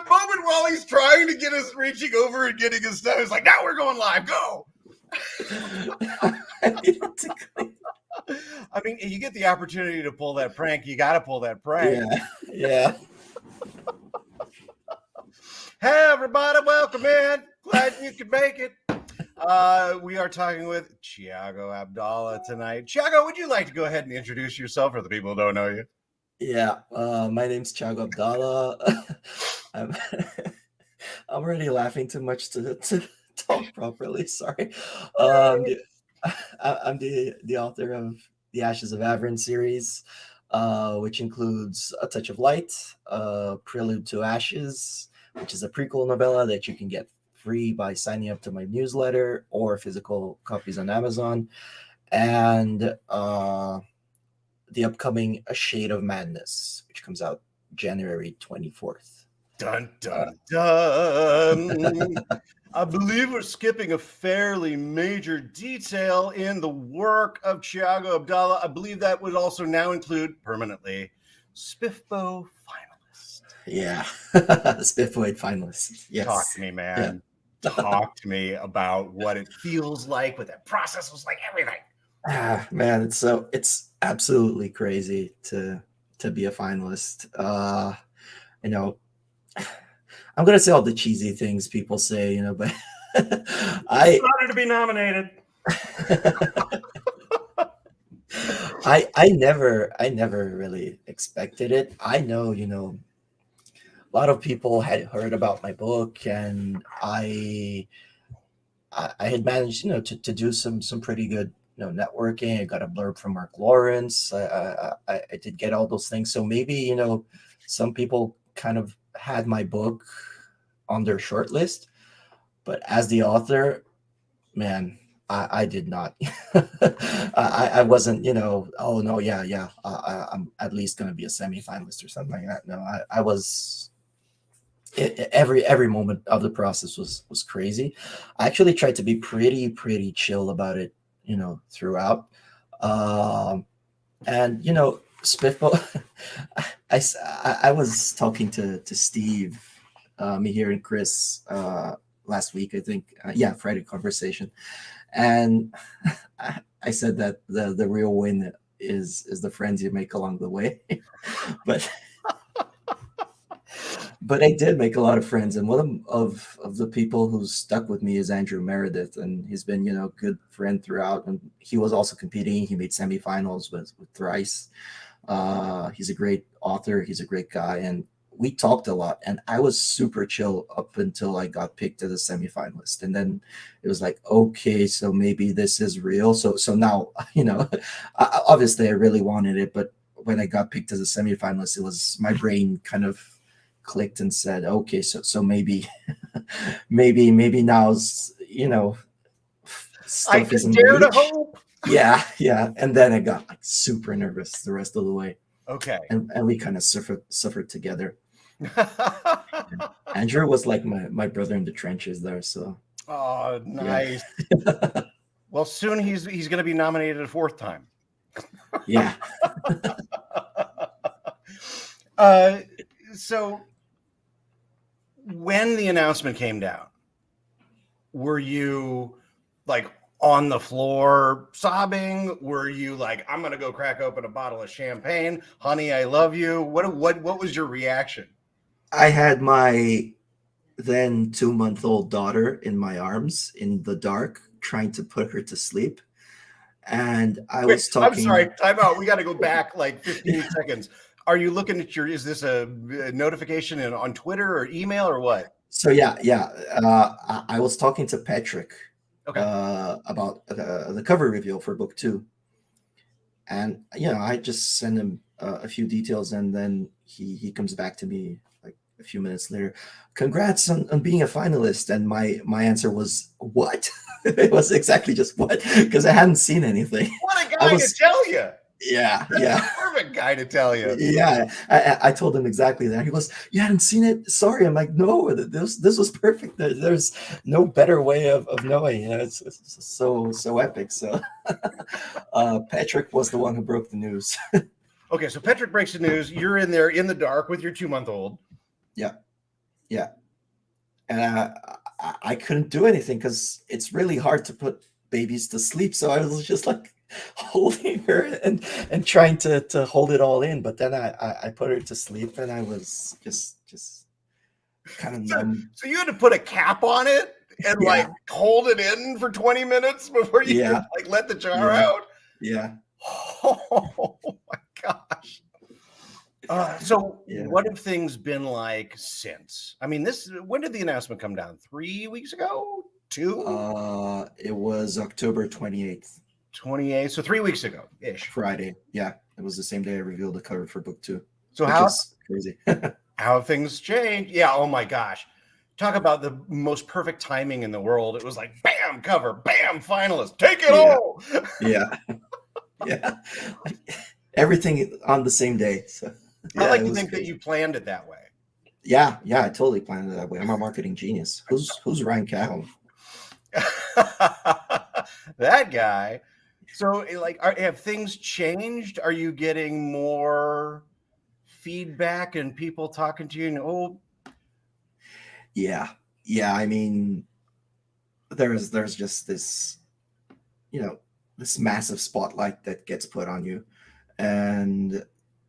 the moment while he's trying to get us reaching over and getting his stuff, it's like, now we're going live. Go. I mean, you get the opportunity to pull that prank. You got to pull that prank. Yeah. Hey, everybody, welcome in. Glad you could make it. We are talking with Thiago Abdalla tonight. Thiago, would you like to go ahead and introduce yourself for the people who don't know you? Yeah, my name's Thiago Abdalla. I'm already laughing too much to talk properly. Sorry. I'm the author of the Ashes of Avern series, which includes A Touch of Light, Prelude to Ashes, which is a prequel novella that you can get free by signing up to my newsletter or physical copies on Amazon, and the upcoming A Shade of Madness, which comes out January 24th. Dun, dun, dun. I believe we're skipping a fairly major detail in the work of Thiago Abdalla. I believe that would also now include permanently Spiffbo finalist. Yeah, Spiffboyd finalist. Yes. Talk to me, man. Yeah. Talk to me about what it feels like, what that process was like, everything. Man, it's absolutely crazy to be a finalist. I'm gonna say all the cheesy things people say, but it's an honor to be nominated. I never really expected it. I know, a lot of people had heard about my book, and I had managed, to do some pretty good networking. I got a blurb from Mark Lawrence. I did get all those things. So maybe, some people kind of had my book on their short list, but as the author, man, I did not. I wasn't, oh no, yeah, I'm at least going to be a semifinalist or something like that. No, I was. Every moment of the process was crazy. I actually tried to be pretty chill about it, throughout. And Spiffbo, I was talking to Steve, me here and Chris last week, I think. Friday conversation, and I said that the real win is the friends you make along the way, But I did make a lot of friends, and one of the people who's stuck with me is Andrew Meredith, and he's been, a good friend throughout. And he was also competing. He made semifinals with Thrice. He's a great author. He's a great guy, and we talked a lot. And I was super chill up until I got picked as a semifinalist, and then it was like, okay, so maybe this is real. So now, obviously I really wanted it, but when I got picked as a semifinalist, it was my brain kind of clicked and said, okay, so maybe now's, stuff I can dare to hope. Yeah. And then I got like super nervous the rest of the way. Okay. And we kind of suffered together. Andrew was like my brother in the trenches there. So oh, nice. Yeah. Well, soon he's going to be nominated a fourth time. Yeah. So when the announcement came down, were you like on the floor sobbing? Were you like, I'm going to go crack open a bottle of champagne? Honey, I love you. What was your reaction? I had my then 2-month-old daughter in my arms in the dark, trying to put her to sleep. And I was talking. I'm sorry, time out. We got to go back like 15 seconds. Are you looking at is this a notification on Twitter or email or what? So yeah. I was talking to Patrick about the cover reveal for book 2. And, I just sent him a few details, and then he comes back to me like a few minutes later. Congrats on being a finalist. And my answer was, what? It was exactly just what? Because I hadn't seen anything. What a guy to tell you. Yeah. Perfect guy to tell you. Yeah, I told him exactly that. He goes, "You hadn't seen it? Sorry." I'm like, "No, this was perfect. There's no better way of knowing. It's so epic." So, Patrick was the one who broke the news. Okay, so Patrick breaks the news. You're in there in the dark with your 2-month-old. Yeah. yeah, and I couldn't do anything because it's really hard to put babies to sleep. So I was just like holding her and trying to hold it all in. But then I put her to sleep, and I was just kind of So, numb. so you had to put a cap on it and like Yeah, hold it in for 20 minutes before you could yeah, like let the jar yeah, out. yeah, Oh my gosh. So yeah. what have things been like since? I mean, when did the announcement come down? 3 weeks ago? Two? It was October 28th, 28. So 3 weeks ago ish. Friday. Yeah, it was the same day I revealed the cover for book two, So which how is crazy. how have things changed? Yeah, oh my gosh. Talk about the most perfect timing in the world. It was like bam, cover, bam, finalist. Take it Yeah, all. yeah, yeah. Like, everything on the same day. So I yeah, like it to was think that crazy. you planned it that way. Yeah, yeah, I totally planned it that way. I'm a marketing genius. Who's Ryan Cahill? That guy. So, like, have things changed? Are you getting more feedback and people talking to you? And, oh, Yeah, yeah. I mean, there's just this, you know, this massive spotlight that gets put on you, and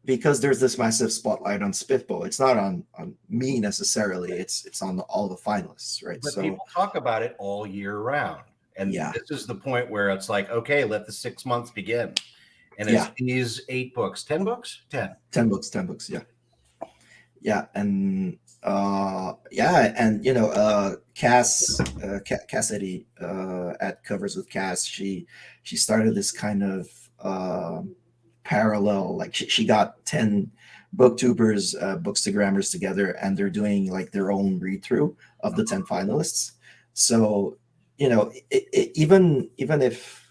because there's this massive spotlight on Spiffbo, it's not on me necessarily. It's on all the finalists, right? but So people talk about it all year round. And yeah, this is the point where it's like, okay, let the 6 months begin. And it's yeah, these 8 books, 10 books, 10. 10 books, yeah, yeah, and yeah, and Cassidy at Covers with Cass, she started this kind of parallel, like she got 10 booktubers, bookstagrammers together, and they're doing like their own read through of the 10 finalists. So even if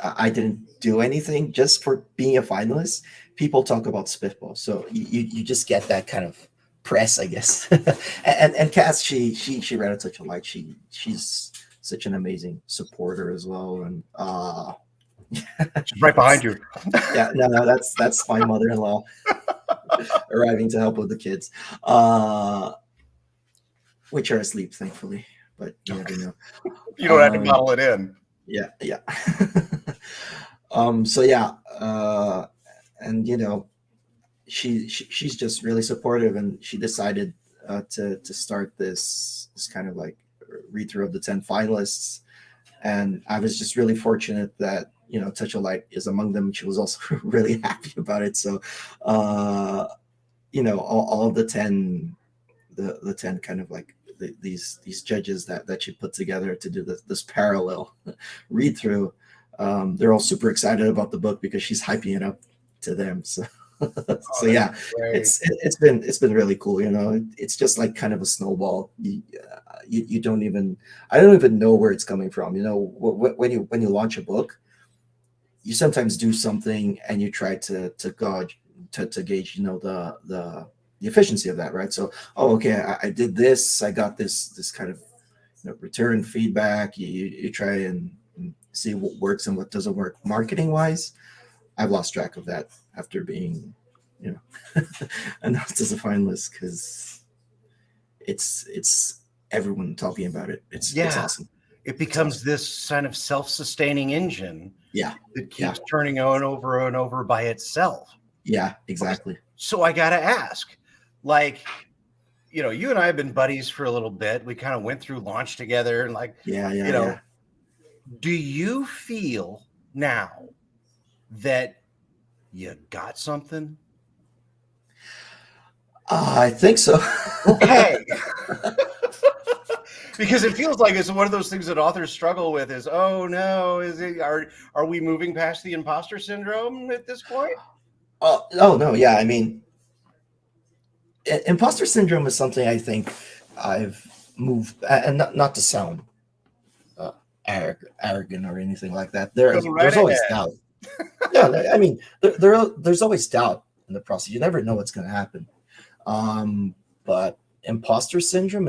I didn't do anything, just for being a finalist, people talk about Spiffball. So you just get that kind of press, I guess. And Cass, she read it such a light. She's such an amazing supporter as well. And She's right behind you. yeah, no, that's my mother-in-law arriving to help with the kids, which are asleep, thankfully. But you never know. You don't have to Um, bottle it in. yeah, yeah. So yeah, and she's just really supportive, and she decided to start this kind of like read through of the 10 finalists, and I was just really fortunate that Touch of Light is among them. She was also really happy about it. So all of the 10, the 10 kind of like these judges that she put together to do this parallel read through, they're all super excited about the book because she's hyping it up to them. So Oh, so that's yeah, great. it's been really cool. It's just like kind of a snowball. You don't even, I don't even know where it's coming from. When you launch a book, you sometimes do something and you try to gauge to gauge the efficiency of that, right? So, oh, okay, I did this, I got this kind of return feedback. You try and see what works and what doesn't work marketing wise. I've lost track of that after being announced as a finalist, because it's everyone talking about it. It's Yeah. awesome. It It's becomes awesome. this kind of self-sustaining engine Yeah, that yeah, keeps turning on over and over by itself. yeah, Okay, exactly. so I gotta ask, like, you and I have been buddies for a little bit. We kind of went through launch together, and like, Yeah, you yeah, know, yeah. do you feel now that you got something? I think so. Okay. Because it feels like it's one of those things that authors struggle with is, oh no, are we moving past the imposter syndrome at this point? Oh no, yeah. I mean, imposter syndrome is something I think I've moved, and not to sound uh, arrogant or anything like that. Go right There's always ahead. doubt. Yeah, I mean, there's always doubt in the process. You never know what's going to happen. But imposter syndrome,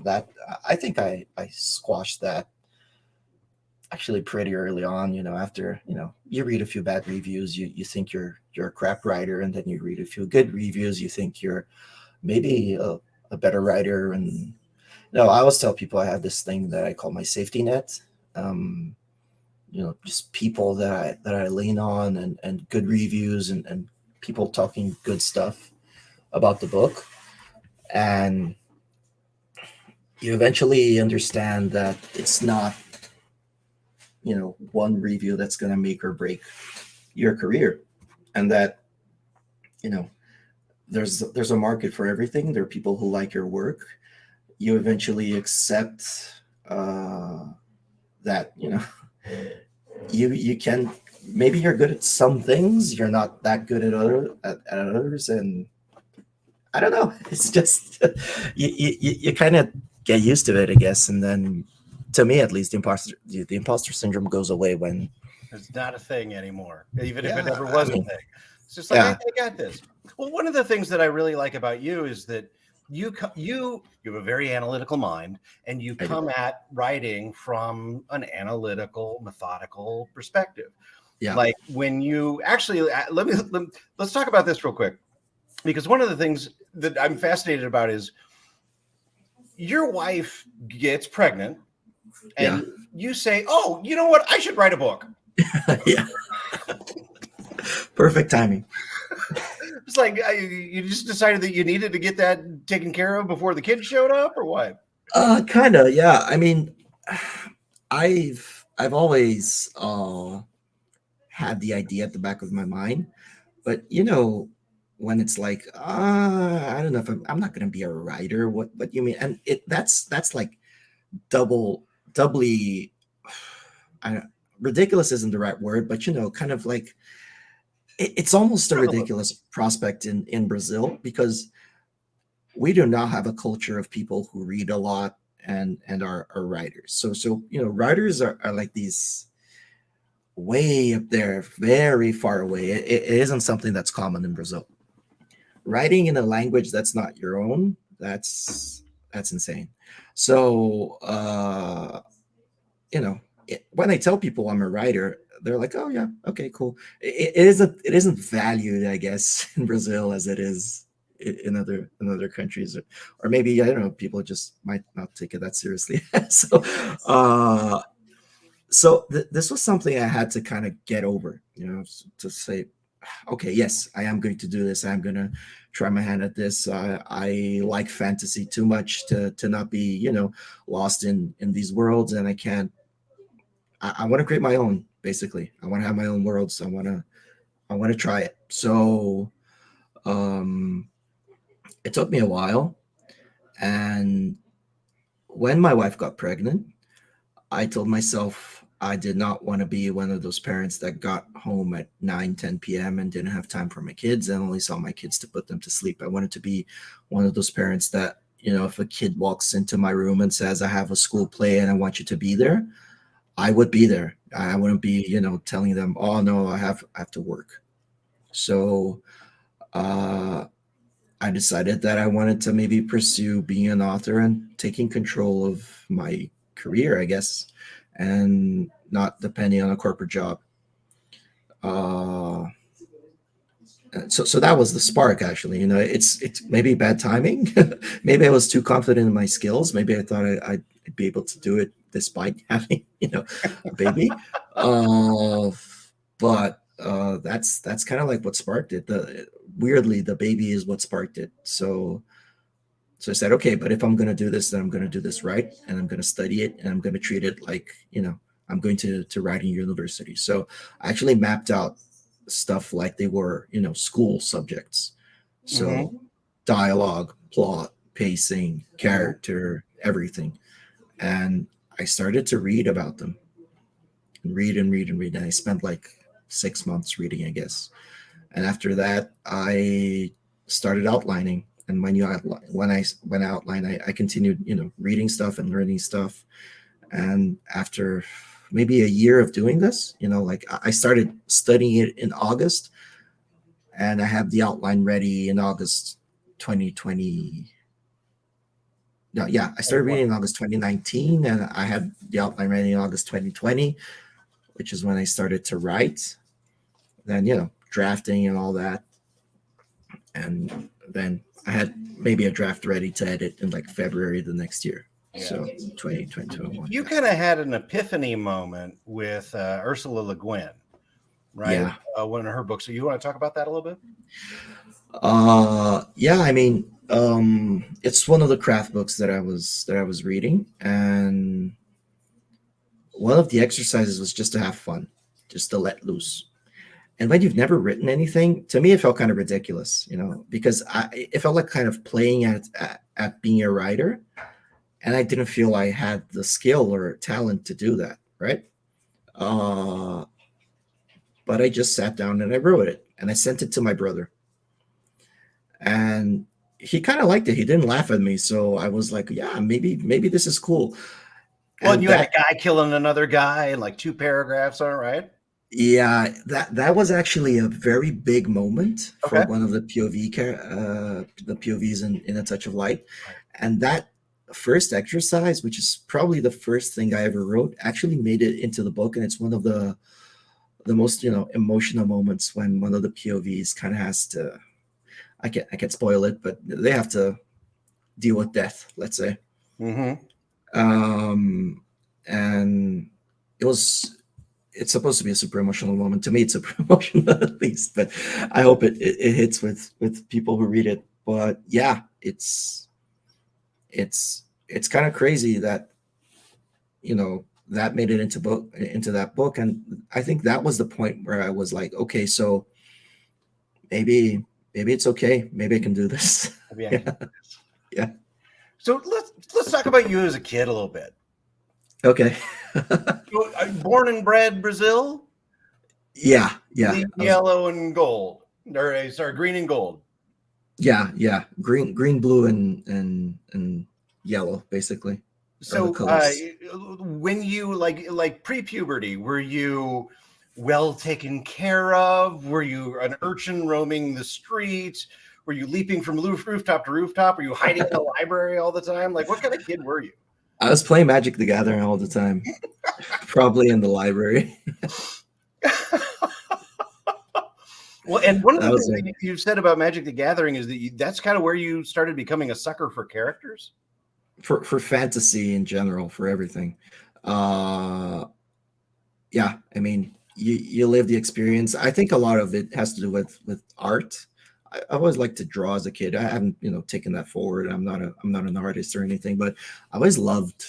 that I think I squashed that actually pretty early on. After you read a few bad reviews, you think you're a crap writer, and then you read a few good reviews, you think you're maybe a better writer. And no, I always tell people I have this thing that I call my safety net. Um, just people that I lean on, and good reviews, and people talking good stuff about the book. And you eventually understand that it's not, one review that's going to make or break your career, and that, you know, there's a market for everything. There are people who like your work. You eventually accept uh, that, you can, maybe you're good at some things, you're not that good at others. And I don't know. It's just you kind of get used to it, I guess. And then, to me at least, the imposter syndrome goes away when, It's not a thing anymore, even if it yeah, ever I was a mean, thing. It's just like I yeah, got this. Well, one of the things that I really like about you is that you have a very analytical mind, and you I do. come at writing from an analytical, methodical perspective. Yeah, Like when you actually let's talk about this real quick, because one of the things that I'm fascinated about is your wife gets pregnant, yeah, and you say, "Oh, you know what? I should write a book." yeah. Perfect timing. It's like you just decided that you needed to get that taken care of before the kids showed up, or what? Kind of, yeah. I mean, I've always had the idea at the back of my mind, but when it's like, I don't know if I'm not gonna be a writer. What you mean? And that's like doubly, I don't, ridiculous isn't the right word, but kind of like, it's almost a Relevant. ridiculous prospect in Brazil, because we do not have a culture of people who read a lot and are writers. So writers are like these way up there, very far away. It isn't something that's common in Brazil. Writing in a language that's not your own, that's insane. So you know when I tell people I'm a writer, they're like, oh yeah, okay, cool. It isn't valued, I guess, in Brazil as it is in other countries. Or maybe, I don't know, people just might not take it that seriously. Uh this was something I had to kind of get over, to say, okay, yes, I am going to do this. I'm going to try my hand at this. I like fantasy too much to not be, lost in these worlds. And I want to create my own, basically. I want to have my own worlds. I want to try it. So um it took me a while. And when my wife got pregnant, I told myself I did not want to be one of those parents that got home at 9, 10 p.m. and didn't have time for my kids and only saw my kids to put them to sleep. I wanted to be one of those parents that, if a kid walks into my room and says, I have a school play and I want you to be there, I would be there. I wouldn't be, telling them, oh no, I have to work. So uh, I decided that I wanted to maybe pursue being an author and taking control of my career, I guess, and not depending on a corporate job. Uh, so that was the spark, actually. It's maybe bad timing. Maybe I was too confident in my skills. Maybe I thought I'd be able to do it despite having, a baby. Uh, but that's kind of like what sparked it. Weirdly, the baby is what sparked it. So I said, okay, but if I'm going to do this, then I'm going to do this right, and I'm going to study it, and I'm going to treat it like, I'm going to writing university. So I actually mapped out stuff like they were, school subjects. Hmm. So dialogue, plot, pacing, Hmm. character, everything. And I started to read about them, and read and read and read. And I spent like 6 months reading, I guess. And after that, I started outlining. And when I outline, I continued, reading stuff and learning stuff. And after maybe a year of doing this, like I started studying it in August, and I have the outline ready in August 2020. No, yeah, I started reading in August 2019, and I had the outline ready in August 2020, which is when I started to write. Then, drafting and all that. And then I had maybe a draft ready to edit in like February the next year. Yeah. So 2021. You kind of had an epiphany moment with Ursula Le Guin, right? Yeah. One of her books. So you want to talk about that a little bit? Yeah, I mean, it's one of the craft books that I was reading, and one of the exercises was just to have fun, just to let loose. And when you've never written anything, to me, it felt kind of ridiculous, because it felt like kind of playing at being a writer, and I didn't feel I had the skill or talent to do that, right? Uh, but I just sat down and I wrote it, and I sent it to my brother, and he kind of liked it. He didn't laugh at me, so I was like, yeah, maybe this is cool. Well, And you had a guy killing another guy in like 2 paragraphs on it, right? yeah, that was actually a very big moment for Okay. one of the the POVs in A Touch of Light, Right. and that first exercise, which is probably the first thing I ever wrote, actually made it into the book, and it's one of the most emotional moments when one of the POVs kind of has to. I can't spoil it, but they have to deal with death, let's say. Mm-hmm. And it was it's supposed to be a super emotional moment. To me, it's super emotional at least, but I hope it hits with people who read it. But yeah, it's kind of crazy that that made it into that book, and I think that was the point where I was like, okay, so maybe it's okay, maybe I can do this. Maybe I Yeah, can. yeah. So let's talk about you as a kid a little bit. Okay. So, born and bred Brazil, Yeah, yellow and gold, or sorry, green and gold. yeah. Green, blue, and yellow, basically, are the So colors. when you like pre-puberty, were you well taken care of? Were you an urchin roaming the streets? Were you leaping from rooftop to rooftop? Were you hiding in the library all the time? Like, what kind of kid were you? I was playing Magic the Gathering all the time, probably in the library. Well, and one of That the was things it. that you've said about Magic the Gathering is that that's kind of where you started becoming a sucker for characters. For fantasy in general, for everything. Uh, yeah, I mean, you live the experience. I think a lot of it has to do with art. I always liked to draw as a kid. I haven't, taken that forward. I'm not an artist or anything, but I always loved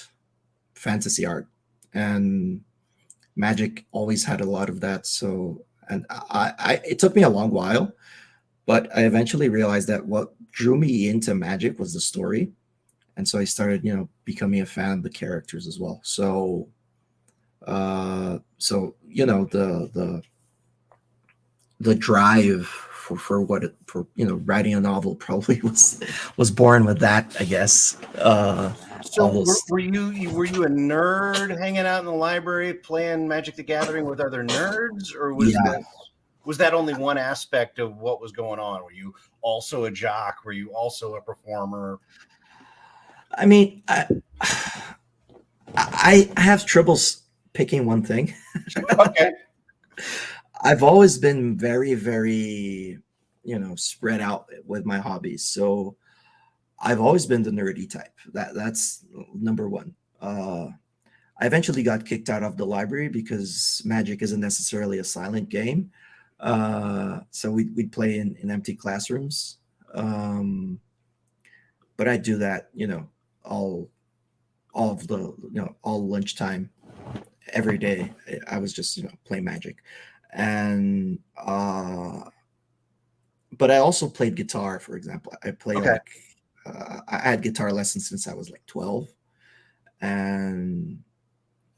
fantasy art, and Magic always had a lot of that. So, and it took me a long while, but I eventually realized that what drew me into Magic was the story, and so I started, becoming a fan of the characters as well. So the drive for writing a novel probably was born with that, I guess. So All those. were you a nerd hanging out in the library playing Magic the Gathering with other nerds, or Yeah, was that only one aspect of what was going on? Were you also a jock? Were you also a performer? I mean, I have troubles picking one thing. Okay. I've always been very, very, spread out with my hobbies. So I've always been the nerdy type. That's number one. I eventually got kicked out of the library because Magic isn't necessarily a silent game. So we'd play in empty classrooms. But I do that, all all of the all lunchtime every day. I was just playing Magic, and but I also played guitar. For example, I play Okay. like I had guitar lessons since I was like 12, and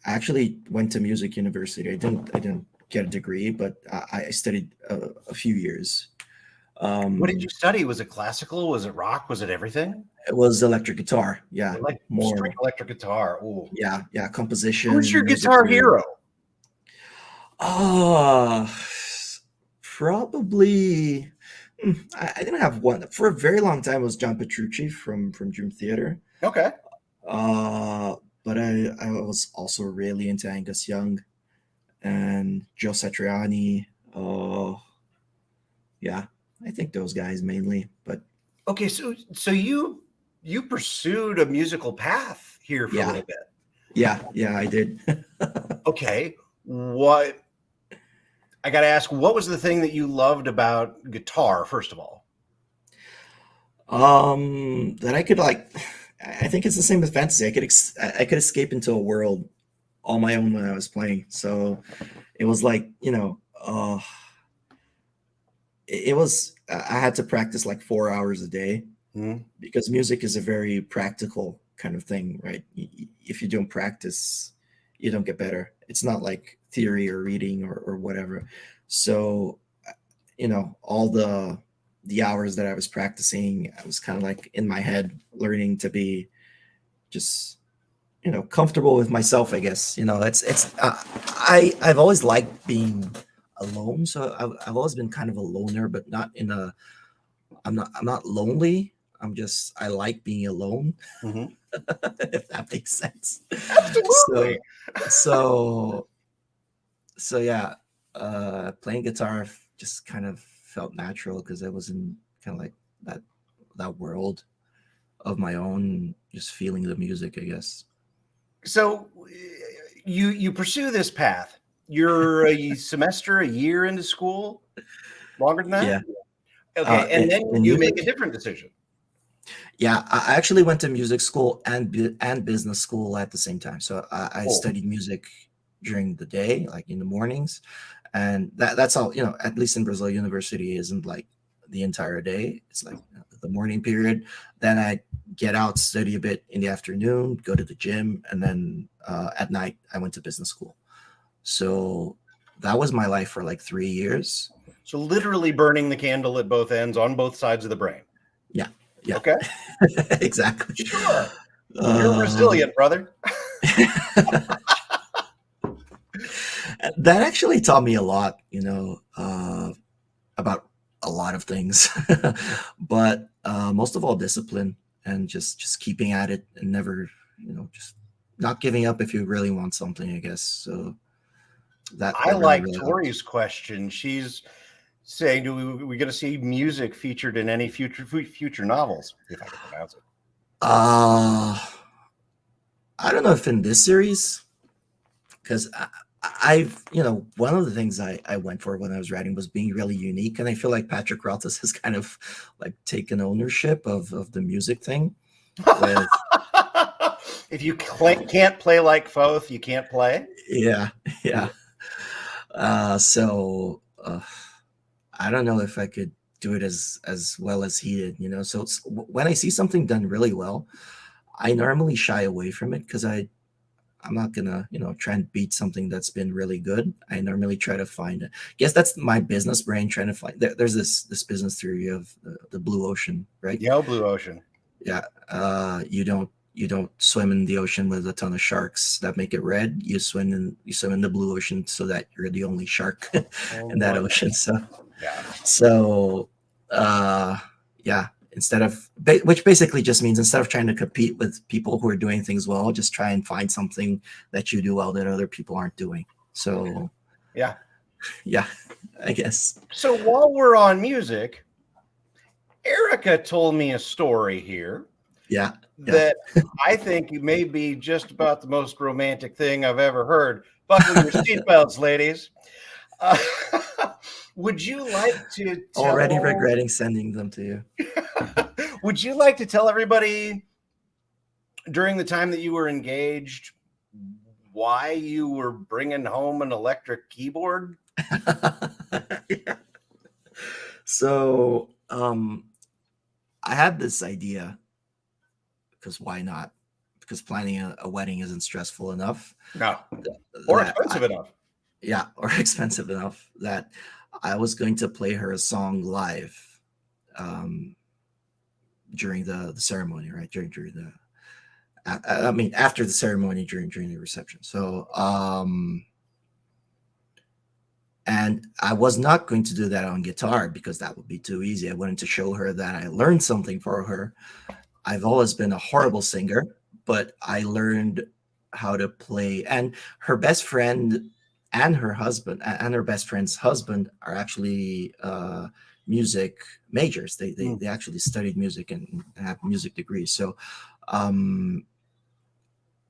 I actually went to music university. I didn't get a degree, but I studied a few years. What did you Um, study? Was it classical? Was it rock? Was it everything? it was electric guitar. Yeah, Like straight more. electric guitar. Ooh. Yeah, Who's your composition, music guitar theory. hero? Ah, probably. I didn't have one for a very long time. It was John Petrucci from Dream Theater. Okay. Uh, but I was also really into Angus Young and Joe Satriani. Oh, yeah, I think those guys mainly. But Okay, so you pursued a musical path here for a Yeah, little bit. yeah, I did. Okay, what I got to ask, what was the thing that you loved about guitar, first of all? That I could like, I think it's the same with fantasy. I could escape into a world on my own when I was playing. So it was like, it was, I had to practice like 4 hours a day Hmm. because music is a very practical kind of thing, right? If you don't practice, you don't get better. It's not like theory or reading or whatever. So, all the hours that I was practicing, I was kind of like in my head learning to be just comfortable with myself. I guess it's I've always liked being alone, so I've always been kind of a loner, but not in a I'm not lonely. I like being alone, Hmm. if that makes sense. Absolutely. So so so yeah, playing guitar just kind of felt natural because I was in kind of like that world of my own, just feeling the music, I guess. So you pursue this path. You're a semester, a year into school, longer than that. Yeah. Okay, and then In you make a music, different decision. yeah, I actually went to music school and business school at the same time. So I Oh, studied music during the day, like in the mornings, and that's all. At least in Brazil, university isn't like the entire day. It's like the morning period. Then I get out, study a bit in the afternoon, go to the gym, and then at night I went to business school. So that was my life for like 3 years. so literally burning the candle at both ends on both sides of the brain. Yeah, yeah, Okay, exactly. sure. You're Um, resilient, brother. that actually taught me a lot, about a lot of things, but most of all, discipline and just keeping at it and never, just not giving up if you really want something, I guess. So I that really like really helped. Tori's question. She's saying, "Do we going to see music featured in any future novels?" If I can pronounce it. Uh, I don't know if in this series, because I've, one of the things I went for when I was writing was being really unique. And I feel like Patrick Rothfuss has kind of like taken ownership of the music thing with, If you can't play like Foth, you can't play. yeah, yeah. So I don't know if I could do it as well as he did, So when I see something done really well, I normally shy away from it because I'm not gonna, try and beat something that's been really good. I normally try to find it. Guess that's my business brain trying to find. There's this business theory of the blue ocean, right? Yo, Blue Ocean. Yeah. You don't swim in the ocean with a ton of sharks that make it red. You swim in the blue ocean so that you're the only shark in Only that one. ocean. So Yeah. so uh yeah, which basically just means instead of trying to compete with people who are doing things well, just try and find something that you do well that other people aren't doing. So Yeah. yeah, I guess. So while we're on music, Erica told me a story here Yeah, yeah. that I think may be just about the most romantic thing I've ever heard. Buckle your seatbelts, ladies. Uh, would you like to Already tell? regretting sending them to you. Would you like to tell everybody during the time that you were engaged why you were bringing home an electric keyboard? Yeah. So I had this idea because why not? Because planning a wedding isn't stressful enough No, that, or that expensive I, enough. yeah, or expensive enough that I was going to play her a song live um, during the ceremony, right? During the, I mean, after the ceremony, during the reception. So, and I was not going to do that on guitar because that would be too easy. I wanted to show her that I learned something for her. I've always been a horrible singer, but I learned how to play. And her best friend and her husband and her best friend's husband are actually music majors. They they, Mm. they actually studied music and have music degrees. So um,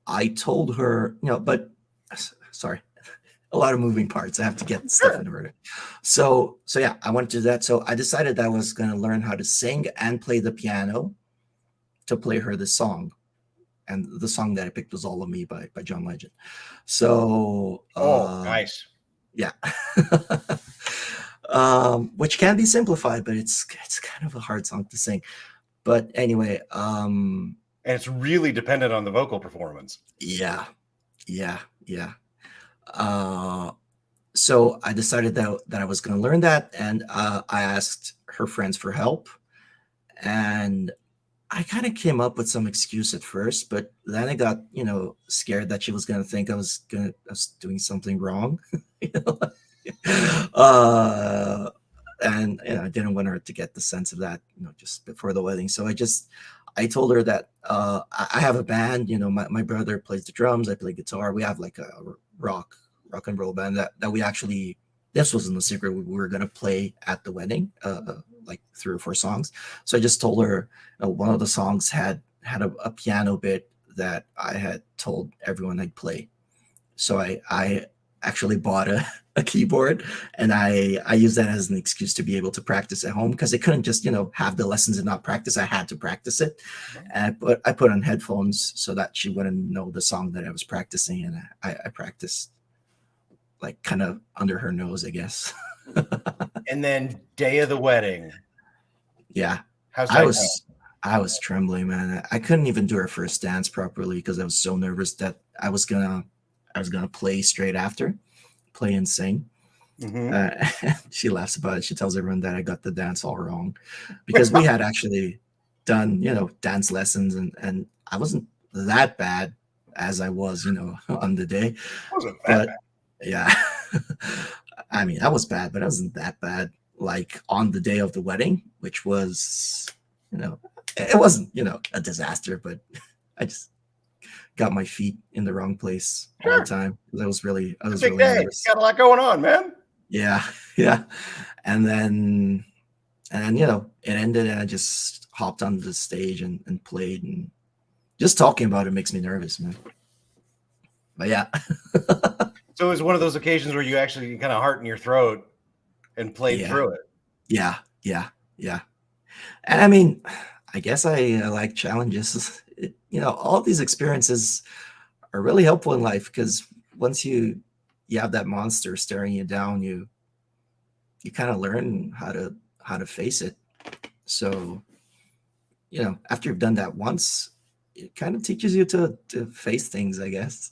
I told her, but sorry, a lot of moving parts. I have to get stuff Sure. in order. So yeah, I wanted to do that. So I decided that I was going to learn how to sing and play the piano to play her the song. And the song that I picked was "All of Me" by John Legend. So Oh, nice. yeah, which can be simplified, but it's kind of a hard song to sing. But anyway, And it's really dependent on the vocal performance. yeah, yeah, yeah. Uh, so I decided that I was going to learn that, and I asked her friends for help, and I kind of came up with some excuse at first, but then I got scared that she was going to think I was doing something wrong, you know? uh, and I didn't want her to get the sense of that, just before the wedding. So I told her that I have a band. My brother plays the drums, I play guitar. We have like a rock and roll band that we actually. This wasn't a secret. We were gonna play at the wedding, like 3 or 4 songs. So I just told her one of the songs had a piano bit that I had told everyone I'd play. So I actually bought a keyboard, and I used that as an excuse to be able to practice at home, because I couldn't just have the lessons and not practice. I had to practice it. And I put on headphones so that she wouldn't know the song that I was practicing, and I practiced like kind of under her nose, I guess. And then day of the wedding. Yeah. How's I that was I was trembling, man. I couldn't even do her first dance properly because I was so nervous that I was gonna play straight after, play and sing. go? Uh, she laughs about it. She tells everyone that I got the dance all wrong, because we had actually done dance lessons, and I wasn't that bad as I was on the day. Wasn't that But bad. yeah, I mean, I was bad, but I wasn't that bad. Like on the day of the wedding, which was, you know, it wasn't, a disaster, but I just got my feet in the wrong place all the Sure. time. I It's a was big really day. nervous. Got a lot going on, man. Yeah, yeah. And then, it ended, and I just hopped on the stage and played, and just talking about it makes me nervous, man. But yeah, So it was one of those occasions where you actually kind of heart in your throat and played yeah, through it. yeah, yeah, yeah. And I mean, I guess I like challenges. All these experiences are really helpful in life, because once you have that monster staring you down, you kind of learn how to face it. So, after you've done that once, it kind of teaches you to face things, I guess.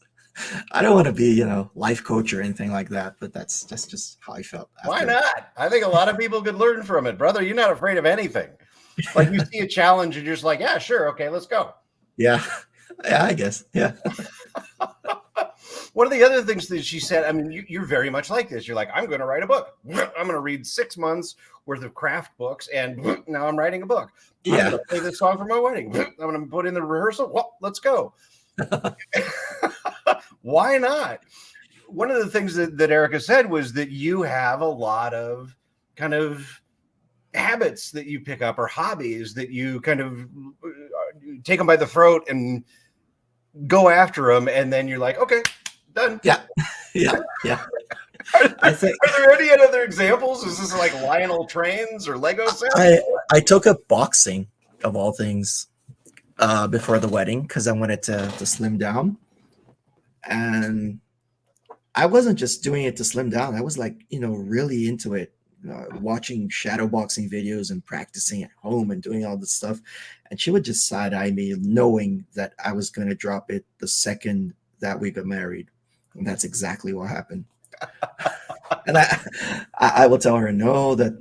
I don't want to be, life coach or anything like that, but that's just how I felt Why after. not? I think a lot of people could learn from it, brother. You're not afraid of anything. Like you see a challenge and you're just like, yeah, sure, okay, let's go. Yeah. Yeah, I guess. Yeah. One of the other things that she said, I mean, you're very much like this. You're like, I'm going to write a book. I'm going to read 6 months worth of craft books, and now I'm writing a book. I'm going Yeah. to play this song for my wedding. I'm going to put in the rehearsal. Well, let's go. Why not? One of the things that Erica said was that you have a lot of kind of habits that you pick up, or hobbies that you kind of take them by the throat and go after them, and then you're like, okay, done. Yeah. Yeah. Yeah. Are I there, think are there any other examples? Is this like Lionel trains or Lego sets? I took up boxing, of all things, before the wedding, because I wanted to slim down. And I wasn't just doing it to slim down. I was like, really into it, watching shadow boxing videos and practicing at home and doing all this stuff. And she would just side eye me, knowing that I was going to drop it the second that we got married. And that's exactly what happened. And I will tell her no, that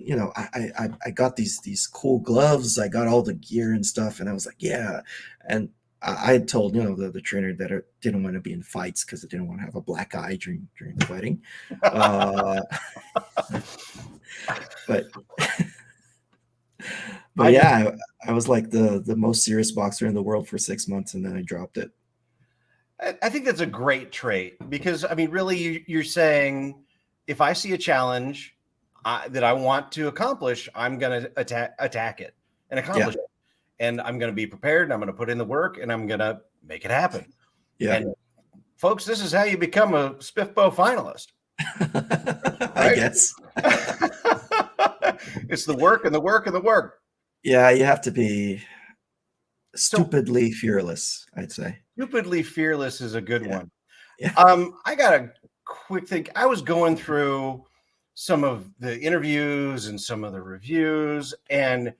I got these cool gloves, I got all the gear and stuff, and I was like, yeah. And I had told the trainer that I didn't want to be in fights, because I didn't want to have a black eye during the wedding. Uh, but but yeah, I was like the most serious boxer in the world for 6 months, and then I dropped it. I think that's a great trait, because I mean, really, you're saying, if I see a challenge, that I want to accomplish, I'm going to attack it and Yeah. accomplish it. And I'm going to be prepared, and I'm going to put in the work, and I'm going to make it happen. Yeah. And folks, this is how you become a Spiffbo finalist. I guess. It's the work and the work and the work. Yeah, you have to be stupidly fearless, I'd say. Stupidly fearless is a good one. Yeah. I got a quick thing. I was going through some of the interviews and some of the reviews, and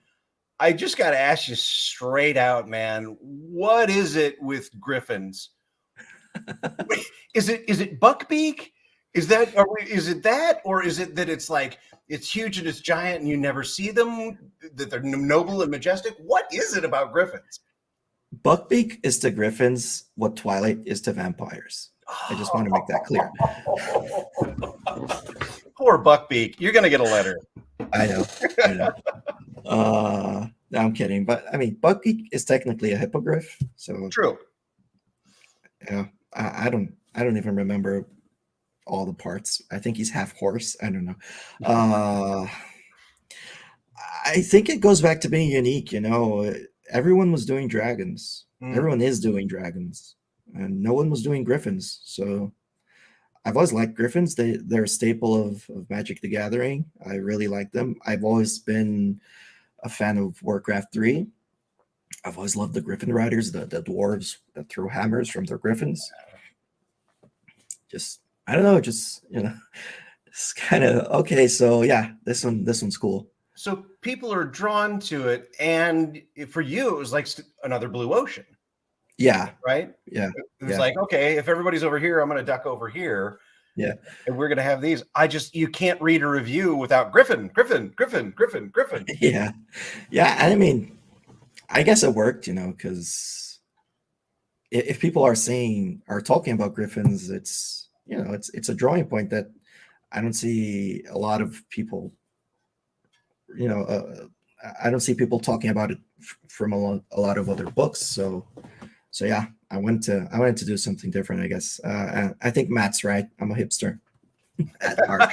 I just got to ask you straight out, man, what is it with griffins? Is it buckbeak? Is it that, or is it that it's like it's huge and it's giant and you never see them, that they're noble and majestic? What is it about griffins? Buckbeak is to griffins what Twilight is to vampires. I just want to make that clear. Poor Buckbeak. You're going to get a letter. I know. No, I'm kidding. But I mean, Buckbeak is technically a hippogriff. So true. Yeah. I don't even remember all the parts. I think he's half horse. I don't know. I think it goes back to being unique, everyone was doing dragons. Everyone is doing dragons, and no one was doing griffins. So I've always liked griffins. They're a staple of Magic the Gathering. I really like them. I've always been a fan of Warcraft 3. I've always loved the Griffin Riders, the dwarves that throw hammers from their griffins. Just, I don't know, it's kind of okay. So yeah, this one's cool. So people are drawn to it, and for you, it was like another blue ocean. Yeah. Right? Yeah. It was like, okay, if everybody's over here, I'm going to duck over here. Yeah. And we're going to have these. You can't read a review without Griffin. Yeah. Yeah. I mean, I guess it worked, because if people are talking about griffins, it's a drawing point that I don't see a lot of people, I don't see people talking about it from a lot of other books. So yeah, I wanted to do something different, I guess. I think Matt's right. I'm a hipster at heart.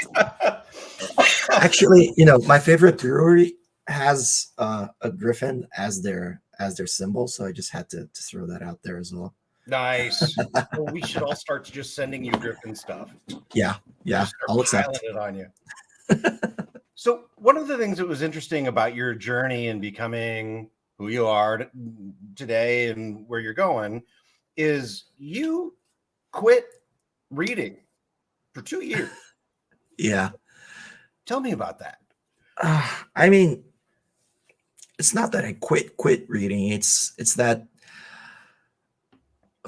Actually, my favorite brewery has a griffin as their symbol, so I just had to throw that out there as well. Nice. Well, we should all start just sending you griffin stuff. Yeah, I'll accept it on you. So one of the things that was interesting about your journey in becoming who you are today and where you're going is you quit reading for 2 years. Yeah. Tell me about that. I mean, it's not that I quit reading. It's that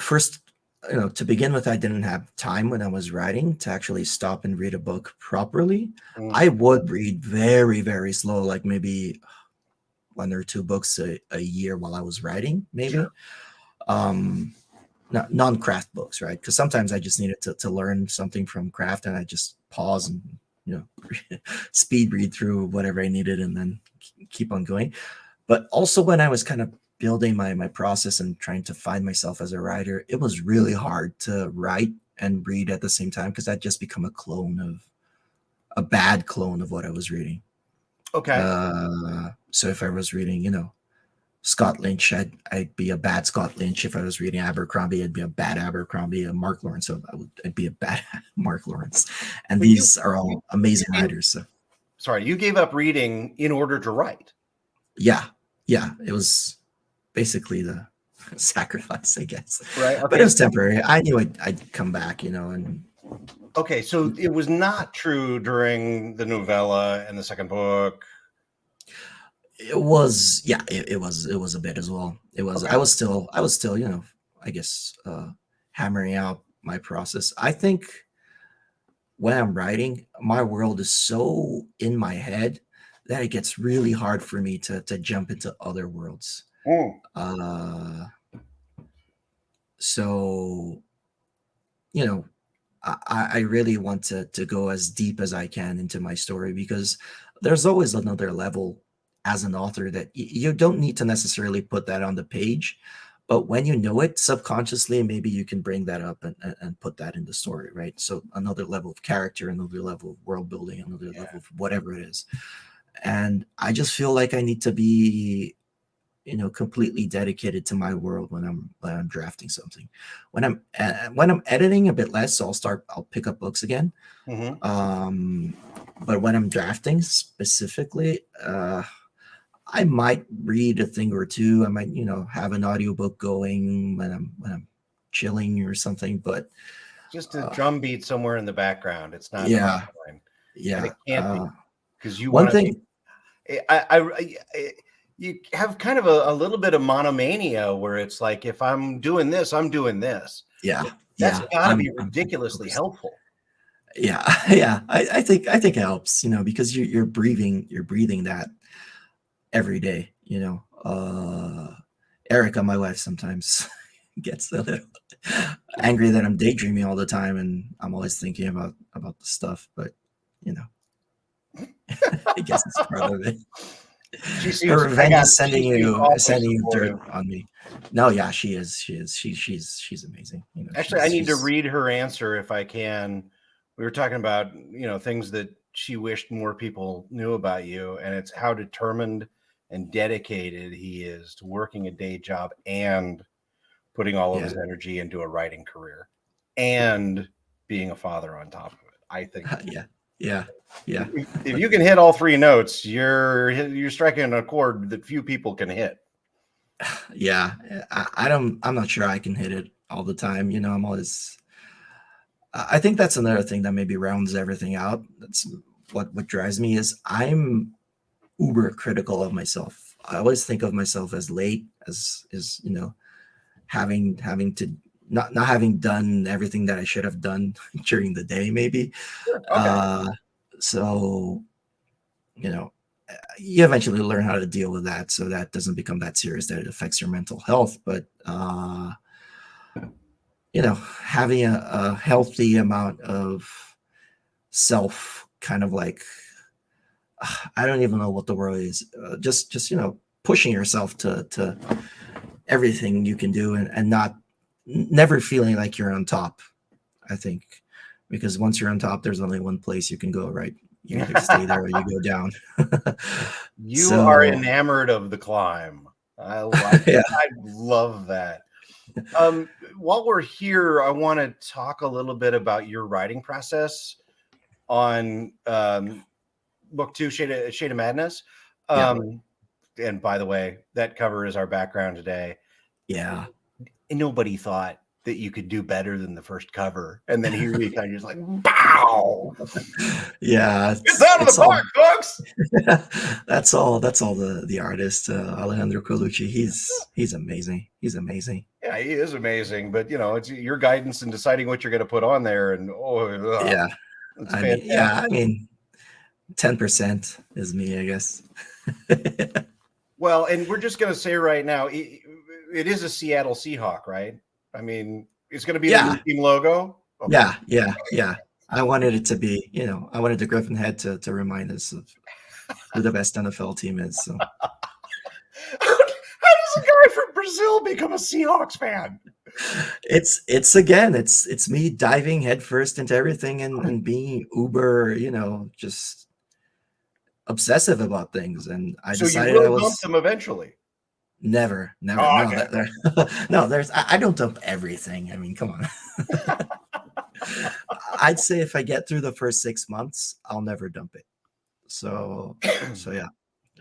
first, to begin with, I didn't have time when I was writing to actually stop and read a book properly. I would read very, very slow, like maybe 1 or 2 books a year while I was writing, maybe. Sure. Non-craft books, right? Because sometimes I just needed to learn something from craft, and I just pause and speed read through whatever I needed and then keep on going. But also when I was kind of building my process and trying to find myself as a writer, it was really hard to write and read at the same time, because I'd just become a bad clone of what I was reading. Okay. So if I was reading, Scott Lynch, I'd be a bad Scott Lynch. If I was reading Abercrombie, I'd be a bad Abercrombie. Mark Lawrence, so I'd be a bad Mark Lawrence. And these are all amazing writers. So. Sorry, you gave up reading in order to write. Yeah, it was basically the sacrifice, I guess. Right. Okay. But it was temporary. I knew I'd come back, and. Okay, so it was not true during the novella and the second book. It was, yeah, it was a bit as well. It was. Okay. I was still, I guess, hammering out my process. I think when I'm writing, my world is so in my head that it gets really hard for me to jump into other worlds. So, I really want to go as deep as I can into my story, because there's always another level as an author that you don't need to necessarily put that on the page, but when you know it subconsciously, maybe you can bring that up and put that in the story, right? So another level of character, another level of world building, another Yeah. level of whatever it is. And I just feel like I need to be, completely dedicated to my world when I'm drafting something. When I'm editing a bit less, so I'll pick up books again. Mm-hmm. But when I'm drafting specifically, I might read a thing or two. I might, have an audiobook going when I'm chilling or something. But Just a uh, drum beat somewhere in the background. It's not an yeah, outline, and yeah. it can't be because you One want to be. thing, You have kind of a little bit of monomania where it's like, if I'm doing this, I'm doing this. yeah, That's yeah. got to be I'm ridiculously focused. helpful. Yeah, yeah. I think it helps, because you're breathing that every day. Erica, my wife, sometimes gets a little angry that I'm daydreaming all the time and I'm always thinking about the stuff, but you know, I guess it's part of it. She Her seems, revenge is she sending seems you awfully sending you supportive. dirt on me. No, yeah, she is. She's amazing. Actually, I need to read her answer if I can. We were talking about, things that she wished more people knew about you, and it's how determined and dedicated he is to working a day job and putting all of Yeah, his energy into a writing career and being a father on top of it. I think yeah, yeah, yeah, if you can hit all three notes, you're striking a chord that few people can hit. yeah. I'm not sure I can hit it all the time. I'm always. I think that's another thing that maybe rounds everything out. That's what drives me is I'm uber critical of myself. I always think of myself as late, as having to not having done everything that I should have done during the day, maybe. Sure. Okay. Uh, so you know, you eventually learn how to deal with that, so that doesn't become that serious that it affects your mental health. But having a healthy amount of self, kind of like, I don't even know what the word is. Just pushing yourself to everything you can do, and not never feeling like you're on top. I think because once you're on top, there's only one place you can go. Right, you either stay there or you go down. You are So enamored of the climb. I like. yeah, I love that. While we're here, I want to talk a little bit about your writing process on book two, Shade of Madness. yeah, And by the way, that cover is our background today. yeah, And nobody thought that you could do better than the first cover. And then here you kind of just like, bow! yeah. It's out of the It's all park, folks. that's all the artist, Alejandro Colucci. He's amazing. He's amazing. Yeah, he is amazing. But it's your guidance in deciding what you're going to put on there. And Yeah, it's I mean, yeah, fantastic. I mean, 10% is me, I guess. Well, and we're just going to say right now, it is a Seattle Seahawk, right? I mean, it's going to be the new Yeah, team logo. Okay. yeah. I wanted it to be, I wanted the Griffin head to remind us of who the best NFL team is. So How does a guy from Brazil become a Seahawks fan? it's me diving headfirst into everything and being uber, just obsessive about things. And I So you decided I will dump was them eventually. never, never. Oh, No, okay. no, I don't dump everything. I mean, come on. I'd say if I get through the first 6 months, I'll never dump it. So yeah.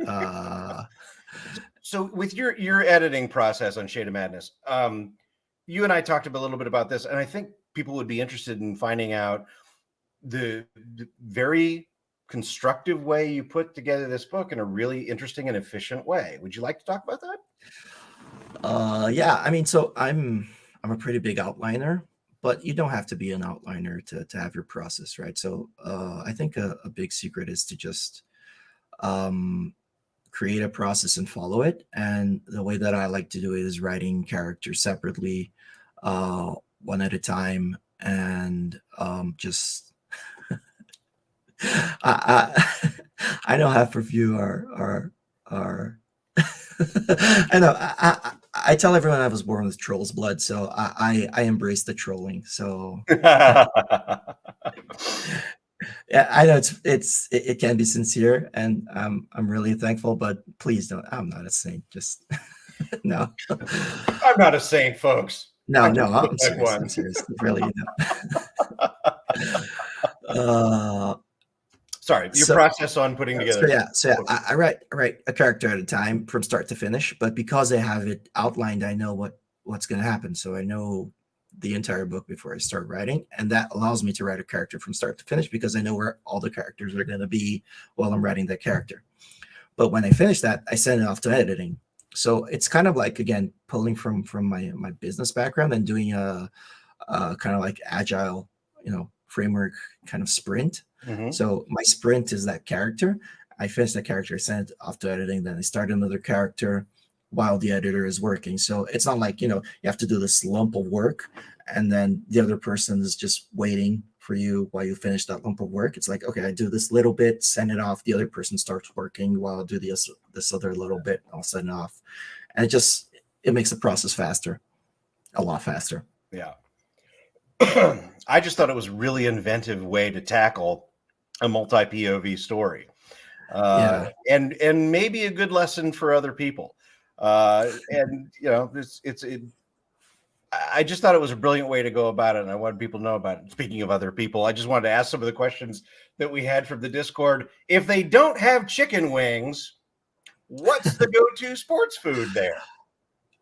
Uh, So with your editing process on Shade of Madness, you and I talked a little bit about this, and I think people would be interested in finding out the very constructive way you put together this book in a really interesting and efficient way. Would you like to talk about that? yeah. I mean, so I'm a pretty big outliner, but you don't have to be an outliner to have your process, right? So I think a big secret is to just um, create a process and follow it. And the way that I like to do it is writing characters separately, uh, one at a time, and just I I know half of you are I know I tell everyone I was born with troll's blood, so I embrace the trolling. So yeah, I know it can be sincere, and I'm really thankful. But please don't. I'm not a saint. Just no, I'm not a saint, folks. I no. just look I'm like serious. I'm one. serious. Really, no. Sorry, your So process on putting So together. yeah, I write a character at a time from start to finish. But because I have it outlined, I know what's going to happen. So I know the entire book before I start writing, and that allows me to write a character from start to finish because I know where all the characters are going to be while I'm writing that character. But when I finish that, I send it off to editing. So it's kind of like, again, pulling from my business background and doing a kind of like agile, framework kind of sprint. Mhm. So my sprint is that character. I finish that character, send it off to editing, then I start another character while the editor is working. So it's not like, you have to do this lump of work and then the other person is just waiting for you while you finish that lump of work. It's like, okay, I do this little bit, send it off, the other person starts working while I do this other little bit, I'll send it off. And it makes the process faster, a lot faster. Yeah. I just thought it was a really inventive way to tackle a multi POV story, Yeah. and maybe a good lesson for other people. And I just thought it was a brilliant way to go about it, and I wanted people to know about it. Speaking of other people, I just wanted to ask some of the questions that we had from the Discord. If they don't have chicken wings, what's the go-to sports food there?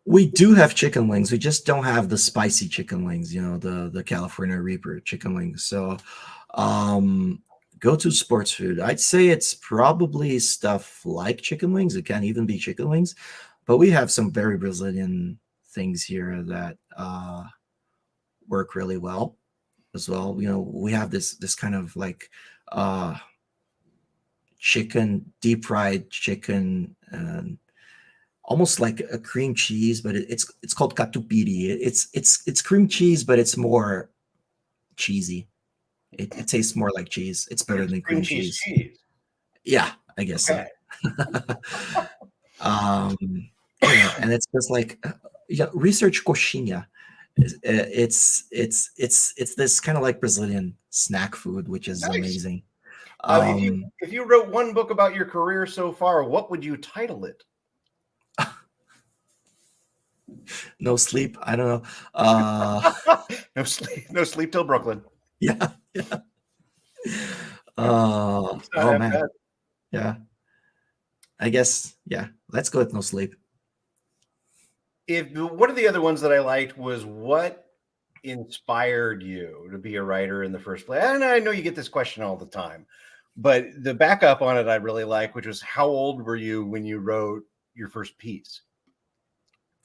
We do have chicken wings. We just don't have the spicy chicken wings, the California Reaper chicken wings. So, go to sports food. I'd say it's probably stuff like chicken wings. It can even be chicken wings, but we have some very Brazilian things here that work really well as well. We have this kind of like chicken, deep fried chicken, and almost like a cream cheese, but it's called catupiry. It's cream cheese, but it's more cheesy. It tastes more like cheese. It's better It's than cream cream cheese cheese. cheese. Yeah, I guess so. Okay. um, and it's just like research coxinha. It's this kind of like Brazilian snack food, which is Nice. amazing. If you Um, if you wrote one book about your career so far, what would you title it? no sleep. I don't know. Uh, No sleep till Brooklyn. yeah, yeah. It's not Oh half man, bad. yeah. I guess, yeah. Let's go with no sleep. If one of the other ones that I liked was what inspired you to be a writer in the first place? And I know you get this question all the time, but the backup on it I really like, which was how old were you when you wrote your first piece?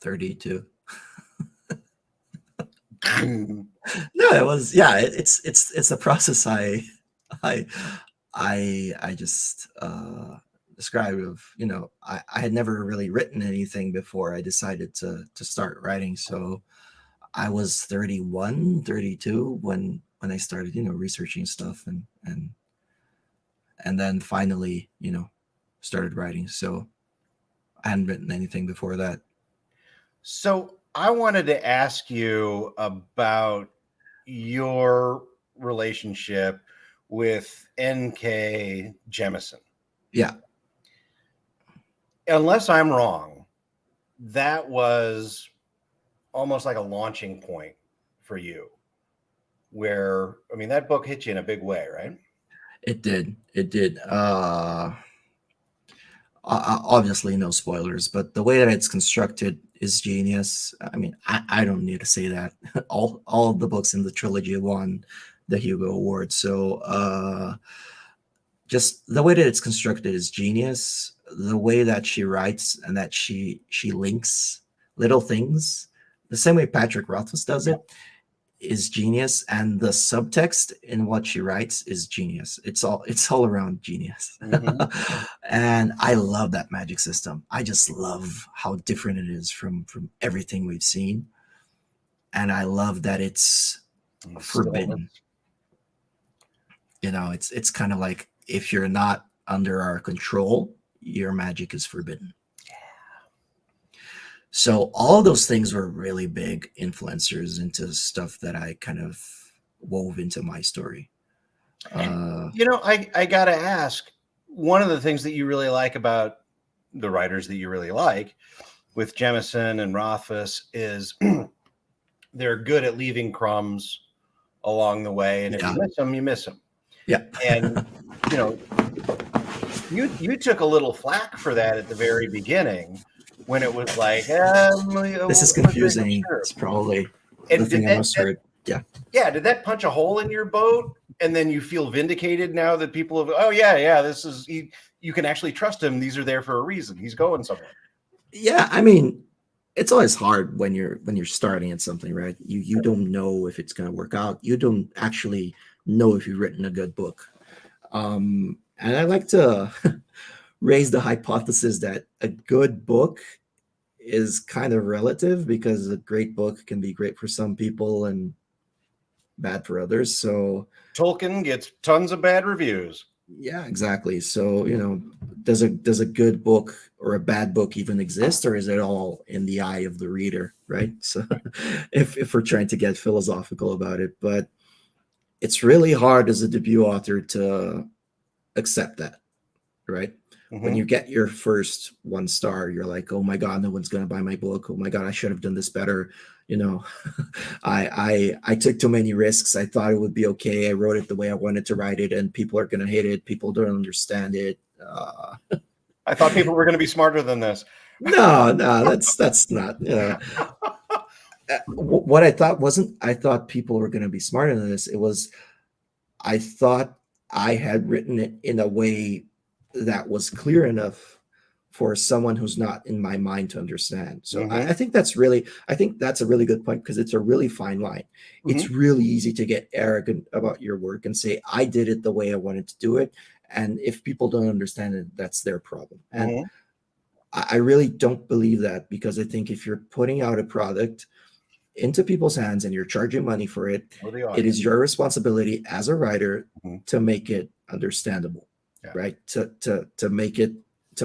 32. No, No, it was, yeah, it's a process I I just described of, I had never really written anything before I decided to start writing. So I was 31, 32 when I started, researching stuff and then finally, started writing. So I hadn't written anything before that. So I wanted to ask you about your relationship with N.K. Jemisin. Yeah. Unless I'm wrong, that was almost like a launching point for you, where, I mean, that book hit you in a big way, right? It did. It did. Obviously, no spoilers, but the way that it's constructed is genius. I mean, I don't need to say that. All of the books in the trilogy won the Hugo Award. So just the way that it's constructed is genius. The way that she writes and that she links little things, the same way Patrick Rothfuss does Yeah. it, is genius, and the subtext in what she writes is genius. It's all around genius. Mhm. And I love that magic system. I just love how different it is from everything we've seen, and I love that it's Stillness. forbidden. It's kind of like, if you're not under our control, your magic is forbidden. So all of those things were really big influencers into stuff that I kind of wove into my story. I got to ask, one of the things that you really like about the writers that you really like with Jemison and Rothfuss is they're good at leaving crumbs along the way. And if you Yeah, miss them, you miss them. yeah. And, you know, you took a little flack for that at the very beginning when it was like, This is let's make confusing. sure. It's probably the And thing I most heard. Yeah. yeah, did that punch a hole in your boat? And then you feel vindicated now that people have, oh yeah, this is you can actually trust him. These are there for a reason. He's going somewhere. Yeah, I mean, it's always hard when you're starting at something, right? You don't know if it's going to work out. You don't actually know if you've written a good book. And I like to raise the hypothesis that a good book is kind of relative, because a great book can be great for some people and bad for others. So Tolkien gets tons of bad reviews. yeah, exactly. So, does a good book or a bad book even exist, or is it all in the eye of the reader, right? So if we're trying to get philosophical about it, but it's really hard as a debut author to accept that, right? When you get your first 1 star, you're like, oh my God, no one's gonna buy my book. Oh my God, I should have done this better. You know, I took too many risks. I thought it would be okay. I wrote it the way I wanted to write it, and people are gonna hate it. People don't understand it. I thought people were going to be smarter than this. No, that's not. What I thought wasn't. I thought people were gonna be smarter than this. It was. I thought I had written it in a way that was clear enough for someone who's not in my mind to understand. So I think that's a really good point, because it's a really fine line. It's really easy to get arrogant about your work and say, I did it the way I wanted to do it. And if people don't understand it, that's their problem. And I really don't believe that, because I think if you're putting out a product into people's hands and you're charging money for it, it is your responsibility as a writer to make it understandable, right? To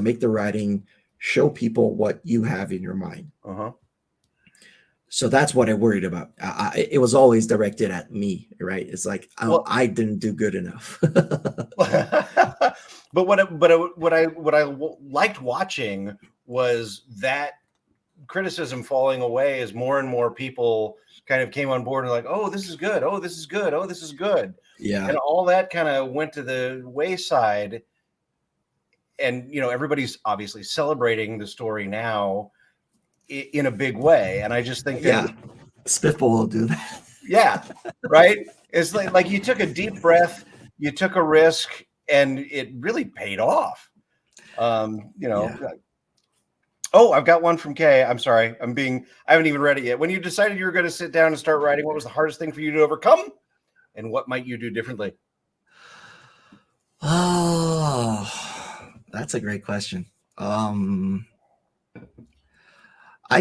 make the writing show people what you have in your mind. So that's what I worried about. It was always directed at me, right? It's like, I didn't do good enough. But what I liked watching was that criticism falling away as more and more people kind of came on board and like, oh, this is good. Oh, this is good. Oh, this is good. Yeah. And all that kind of went to the wayside. And, everybody's obviously celebrating the story now in a big way. And I just think that Spiffle will do that. Yeah. Right. It's like you took a deep breath, you took a risk, and it really paid off. Oh, I've got one from Kay. I'm sorry. I haven't even read it yet. When you decided you were going to sit down and start writing, what was the hardest thing for you to overcome? And what might you do differently? Oh, that's a great question. I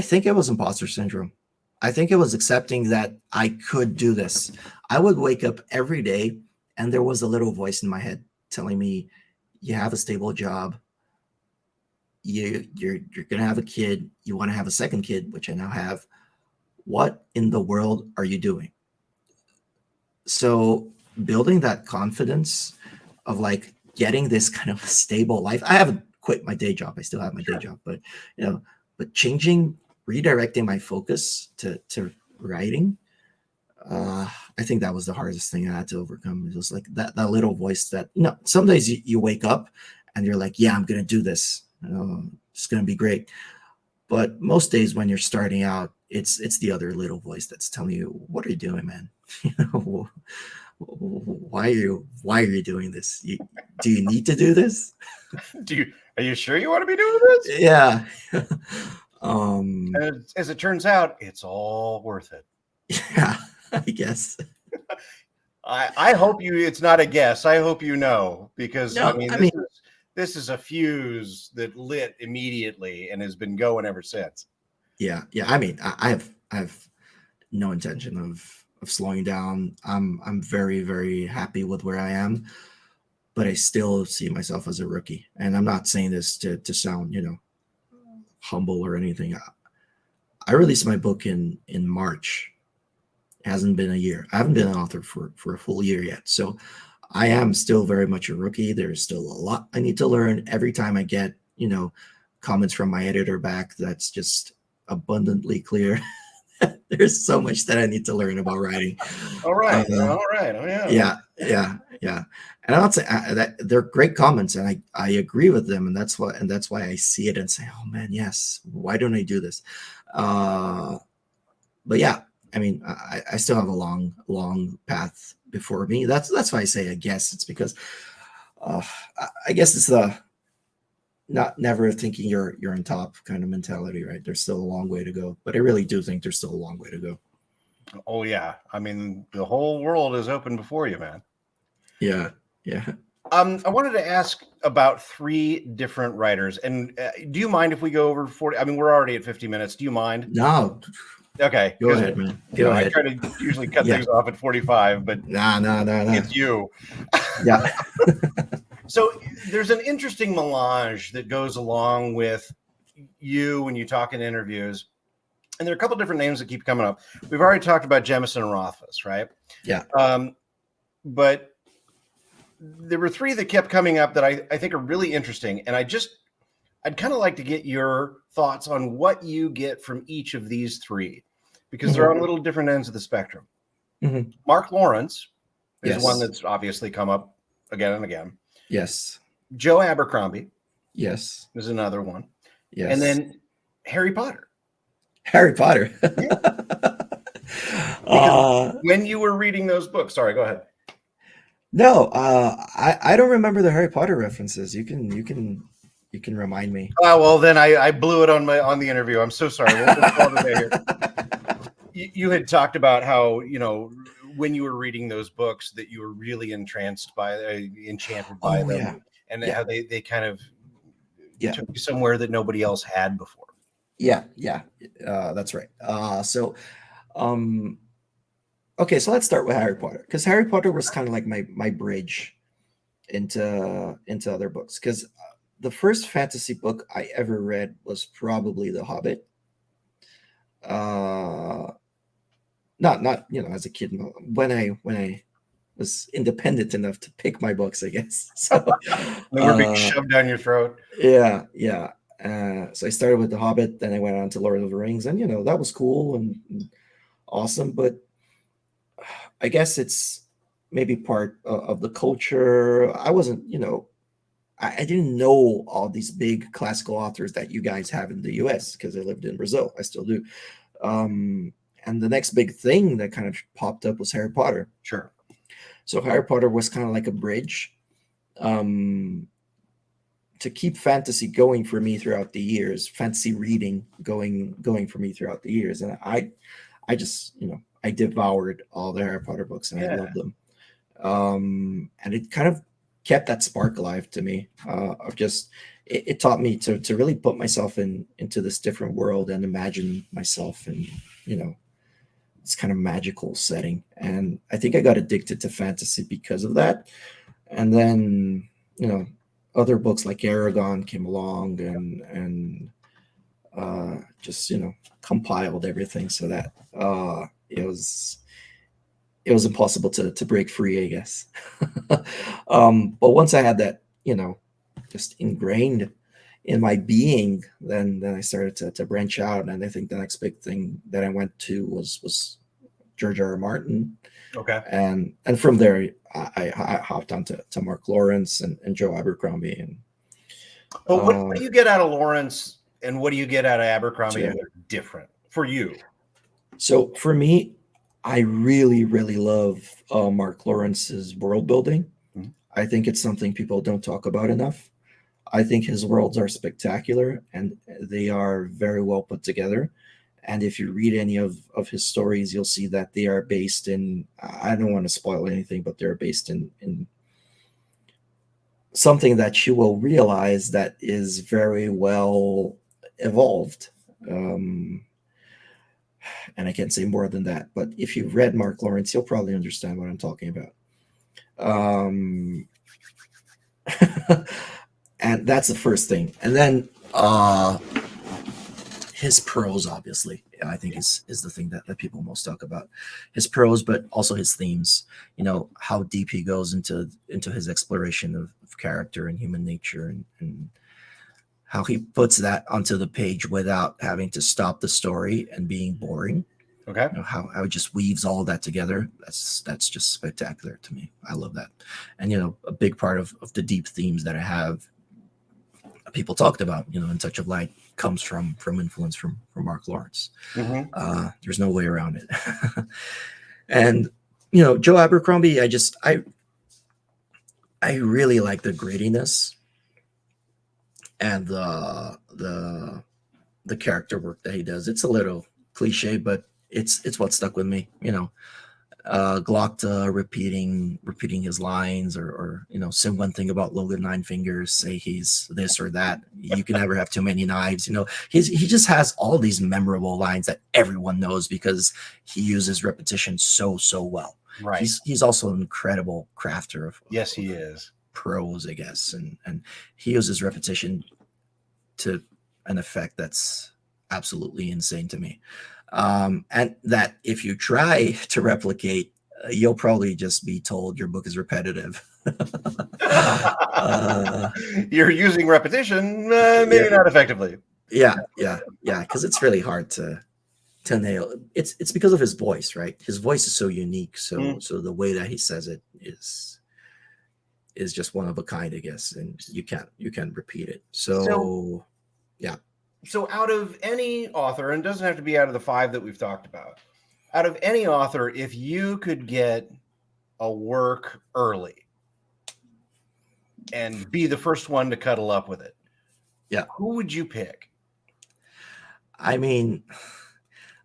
think it was imposter syndrome. I think it was accepting that I could do this. I would wake up every day and there was a little voice in my head telling me, you have a stable job. You're going to have a kid. You want to have a second kid, which I now have. What in the world are you doing? So building that confidence of like getting this kind of stable life. I haven't quit my day job. I still have my day job, but redirecting my focus to writing. I think that was the hardest thing I had to overcome. It was like that little voice that, some days you wake up and you're like, yeah, I'm going to do this. It's going to be great. But most days when you're starting out, it's the other little voice that's telling you, what are you doing, man? Why are you doing this? Do you need to do this? Are you sure you want to be doing this? Yeah. And as it turns out, it's all worth it. Yeah, I guess. I hope it's not a guess. I hope because this is a fuse that lit immediately and has been going ever since. Yeah. I mean, I have no intention of slowing down. I'm very, very happy with where I am, but I still see myself as a rookie. And I'm not saying this to sound, humble or anything. I released my book in March. It hasn't been a year. I haven't been an author for a full year yet. So I am still very much a rookie. There's still a lot I need to learn. Every time I get, comments from my editor back, that's just abundantly clear. There's so much that I need to learn about writing. All right. All right. Oh, yeah. Yeah. And I'm not saying that they're great comments, and I agree with them, and that's why I see it and say, oh man, yes. Why don't I do this? But yeah, I mean, I still have a long path before me. That's why I say I guess. It's because I guess it's the not never thinking you're on top kind of mentality, right? There's still a long way to go, but I really do think there's still a long way to go. Oh yeah, I mean the whole world is open before you, man. Yeah. I wanted to ask about 3 different writers, and do you mind if we go over 40? I mean, we're already at 50 minutes. Do you mind? No. Okay. Go ahead, man. Go ahead. I try to usually cut things off at 45, but no. It's you. Yeah. So there's an interesting melange that goes along with you when you talk in interviews. And there are a couple different names that keep coming up. We've already talked about Jemison and Rothfuss, right? Yeah. But there were 3 that kept coming up that I think are really interesting. And I'd kind of like to get your thoughts on what you get from each of these 3, because they're on little different ends of the spectrum. Mm-hmm. Mark Lawrence is one that's obviously come up again and again. Yes. Joe Abercrombie. Yes. Is another one. Yes. And then Harry Potter. Harry Potter. When you were reading those books, sorry, go ahead. No, I don't remember the Harry Potter references. You can remind me. Oh well, then I blew it on the interview. I'm so sorry. We'll call it a day here. You had talked about how when you were reading those books that you were really enchanted by them, yeah. and how they kind of took you somewhere that nobody else had before. Yeah, that's right. Okay, so let's start with Harry Potter, because Harry Potter was kind of like my bridge into other books, because the first fantasy book I ever read was probably The Hobbit. Not as a kid, when I was independent enough to pick my books, I guess. So they were being shoved down your throat. Yeah. So I started with The Hobbit, then I went on to Lord of the Rings, and that was cool and awesome, but I guess it's maybe part of the culture. I wasn't, I didn't know all these big classical authors that you guys have in the US, because I lived in Brazil. I still do. And the next big thing that kind of popped up was Harry Potter. Sure. So Harry Potter was kind of like a bridge to keep fantasy going for me throughout the years, fantasy reading going for me throughout the years. And I just, I devoured all the Harry Potter books, and I loved them. And it kind of kept that spark alive to me. Of just, it taught me to really put myself into this different world and imagine myself in, this kind of magical setting. And I think I got addicted to fantasy because of that. And then, other books like Aragon came along and just, compiled everything so that it was impossible to break free, I guess. But once I had that, just ingrained in my being, then I started to branch out. And I think the next big thing that I went to was George R. R. Martin. Okay. And from there, I hopped on to Mark Lawrence and Joe Abercrombie. And but what do you get out of Lawrence, and what do you get out of Abercrombie? Sure. And they're different for you? So for me, I really, really love Mark Lawrence's world building. Mm-hmm. I think it's something people don't talk about enough. I think his worlds are spectacular, and they are very well put together. And if you read any of his stories, you'll see that they are based in, I don't want to spoil anything, but they're based in something that you will realize that is very well evolved. And I can't say more than that, but if you've read Mark Lawrence, you'll probably understand what I'm talking about. And that's the first thing. And then his prose, obviously, I think is the thing that people most talk about. His prose, but also his themes. How deep he goes into his exploration of character and human nature, and how he puts that onto the page without having to stop the story and being boring. Okay. How it just weaves all that together. That's just spectacular to me. I love that. And a big part of the deep themes that I have, people talked about, in Touch of Light, comes from influence from Mark Lawrence. There's no way around it. And Joe Abercrombie, I really like the grittiness and the character work that he does. It's a little cliche, but it's what stuck with me. Glockta repeating his lines, or say one thing about Logan Nine Fingers, say he's this or that. You can never have too many knives. He just has all these memorable lines that everyone knows because he uses repetition so well. Right. He's also an incredible crafter of yes, he is prose, I guess, and he uses repetition to an effect that's absolutely insane to me. And that if you try to replicate, you'll probably just be told your book is repetitive. You're using repetition, maybe not effectively. Yeah, because it's really hard to nail. It's because of his voice, right? His voice is so unique, so the way that he says it is just one of a kind, I guess, and you can't repeat it. So yeah. So out of any author, and it doesn't have to be out of the 5 that we've talked about, out of any author, if you could get a work early and be the first one to cuddle up with it, who would you pick? I mean,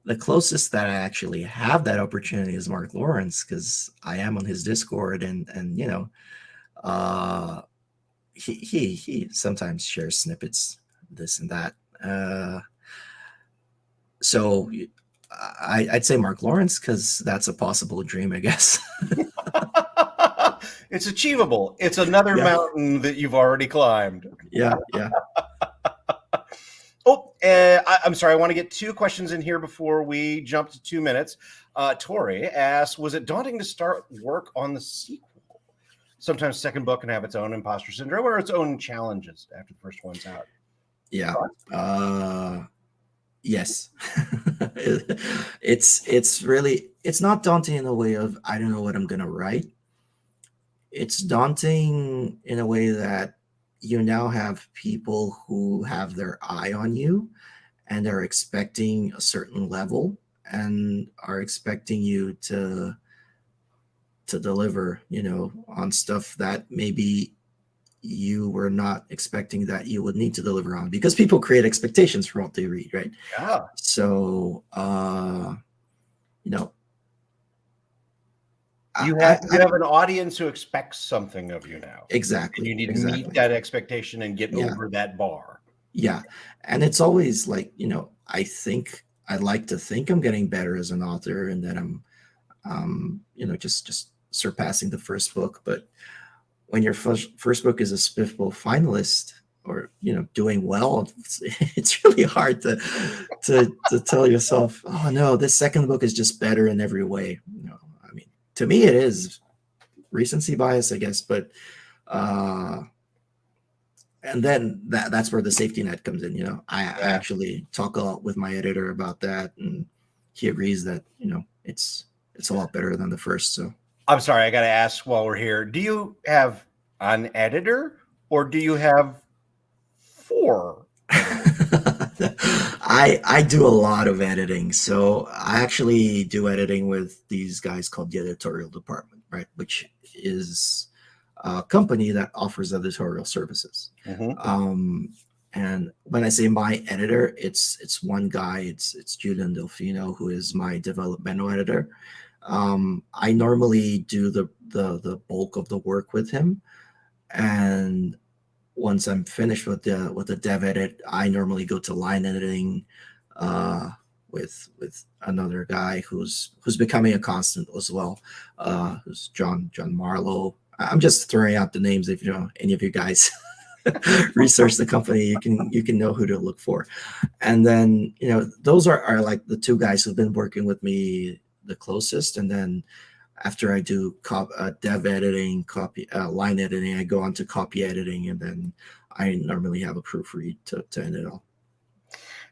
the closest that I actually have that opportunity is Mark Lawrence, because I am on his Discord, and he sometimes shares snippets, this and that. So I'd say Mark Lawrence, because that's a possible dream, I guess. It's achievable. It's another mountain that you've already climbed. Yeah. Oh, I'm sorry. I want to get 2 questions in here before we jump to 2 minutes. Tori asks, was it daunting to start work on the sequel? Sometimes second book can have its own imposter syndrome or its own challenges after the first one's out. Yeah. Yes. It's not daunting in a way of I don't know what I'm gonna write. It's daunting in a way that you now have people who have their eye on you and are expecting a certain level and are expecting you to deliver, on stuff that maybe you were not expecting that you would need to deliver on, because people create expectations from what they read, right? Yeah. So, you have an audience who expects something of you now. Exactly. And you need to meet that expectation and get over that bar. Yeah. And it's always like, I'd like to think I'm getting better as an author and that I'm, just surpassing the first book. But when your first book is a Spiffbo finalist, or doing well, it's really hard to tell yourself, oh no, this second book is just better in every way. I mean, to me it is recency bias, I guess, but and then that's where the safety net comes in. I actually talk a lot with my editor about that, and he agrees that it's a lot better than the first. So I'm sorry, I got to ask while we're here, do you have an editor or do you have 4? I do a lot of editing. So I actually do editing with these guys called the editorial department, right? Which is a company that offers editorial services. And when I say my editor, it's one guy, it's Julian Delfino, who is my developmental editor. I normally do the bulk of the work with him, and once I'm finished with the dev edit, I normally go to line editing with another guy who's becoming a constant as well, who's John Marlowe. I'm just throwing out the names if any of you guys research the company, you can know who to look for. And then, those are like the two guys who've been working with me the closest. And then after I do dev editing, copy line editing, I go on to copy editing, and then I normally have a proofread to end it all.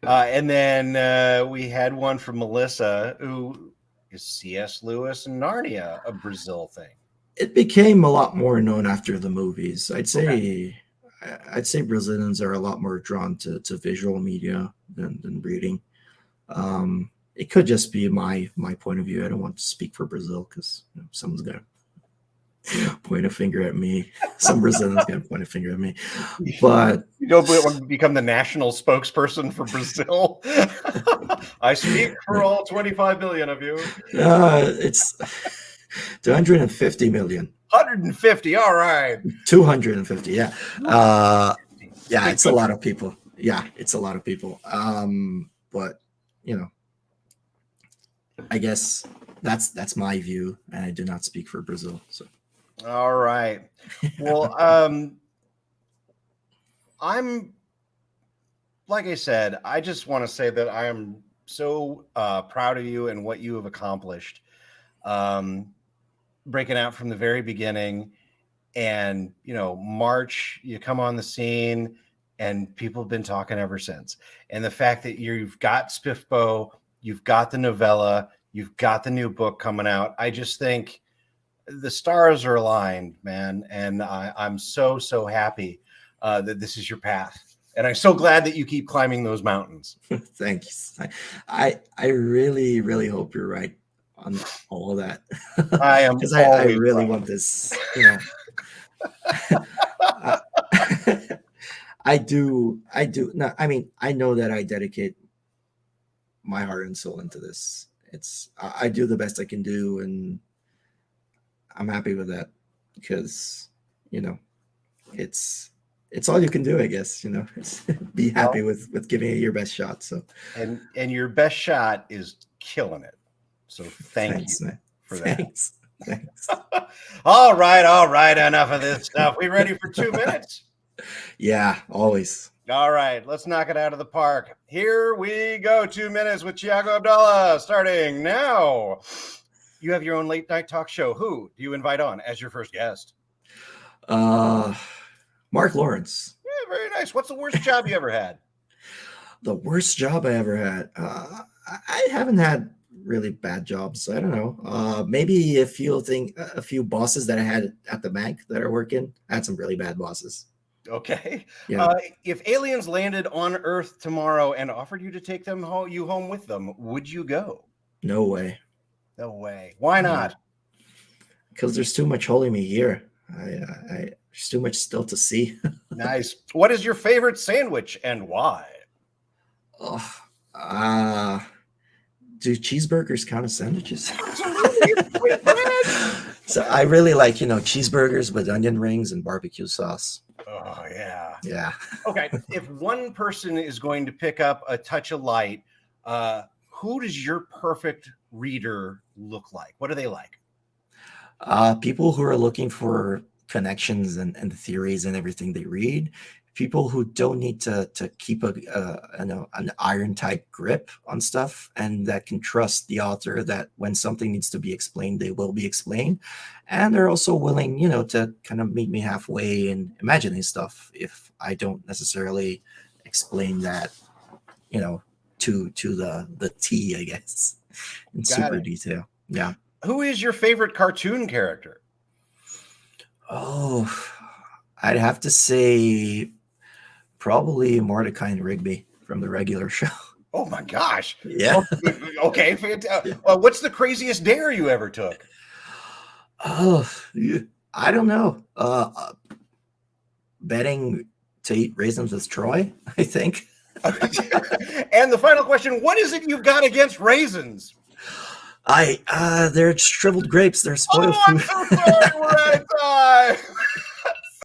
And then we had one from Melissa, who is C.S. Lewis and Narnia, a Brazil thing. It became a lot more known after the movies. I'd say Brazilians are a lot more drawn to visual media than reading. It could just be my point of view. I don't want to speak for Brazil because someone's gonna point a finger at me. Some Brazilians gonna point a finger at me. But you don't want to become the national spokesperson for Brazil. I speak for all 25 million of you. It's 250 million. 150. All right. 250. Yeah. Yeah. It's a lot of people. Yeah, it's a lot of people. But I guess that's my view, and I do not speak for Brazil. So. All right. Well, I'm, like I said, I just want to say that I am so proud of you and what you have accomplished, breaking out from the very beginning. And, March, you come on the scene and people have been talking ever since. And the fact that you've got Spiffbo, you've got the novella, you've got the new book coming out. I just think the stars are aligned, man. And I'm so happy that this is your path. And I'm so glad that you keep climbing those mountains. Thanks. I really, really hope you're right on all of that. I am because I really want this, I do. No, I mean, I know that I dedicate my heart and soul into this. I do the best I can do, and I'm happy with that because, it's all you can do, I guess. Be happy with giving it your best shot. So, and your best shot is killing it. So thanks, you man. For Thanks. that. Thanks. All right. Enough of this stuff. We ready for 2 minutes? Yeah, always. All right, let's knock it out of the park. Here we go. 2 minutes with Thiago Abdalla, starting now. You have your own late night talk show. Who do you invite on as your first guest? Mark Lawrence. Yeah, very nice. What's the worst job you ever had? The worst job I ever had? I haven't had really bad jobs. I don't know. Maybe a few bosses that I had at the bank that are working. I had some really bad bosses. Okay. Yeah. If aliens landed on Earth tomorrow and offered you to take you home with them, would you go? No way. No way. Why not? Because there's too much holding me here. There's too much still to see. Nice. What is your favorite sandwich and why? Do cheeseburgers count as sandwiches? So I really like, cheeseburgers with onion rings and barbecue sauce. Oh, yeah. Yeah. Okay. If one person is going to pick up a touch of light, who does your perfect reader look like? What are they like? People who are looking for connections and the theories and everything they read. People who don't need to keep an iron tight grip on stuff, and that can trust the author that when something needs to be explained, they will be explained. And they're also willing, to kind of meet me halfway in imagining stuff if I don't necessarily explain that, to the T, I guess, in super detail. Yeah. Who is your favorite cartoon character? Oh, I'd have to say probably Mordecai and Rigby from the regular show. Oh my gosh. Yeah. Okay. What's the craziest dare you ever took? Oh, I don't know. Betting to eat raisins with Troy, I think. And the final question, what is it you've got against raisins? They're shriveled grapes. They're spoiled food. I'm so sorry. We're out of time.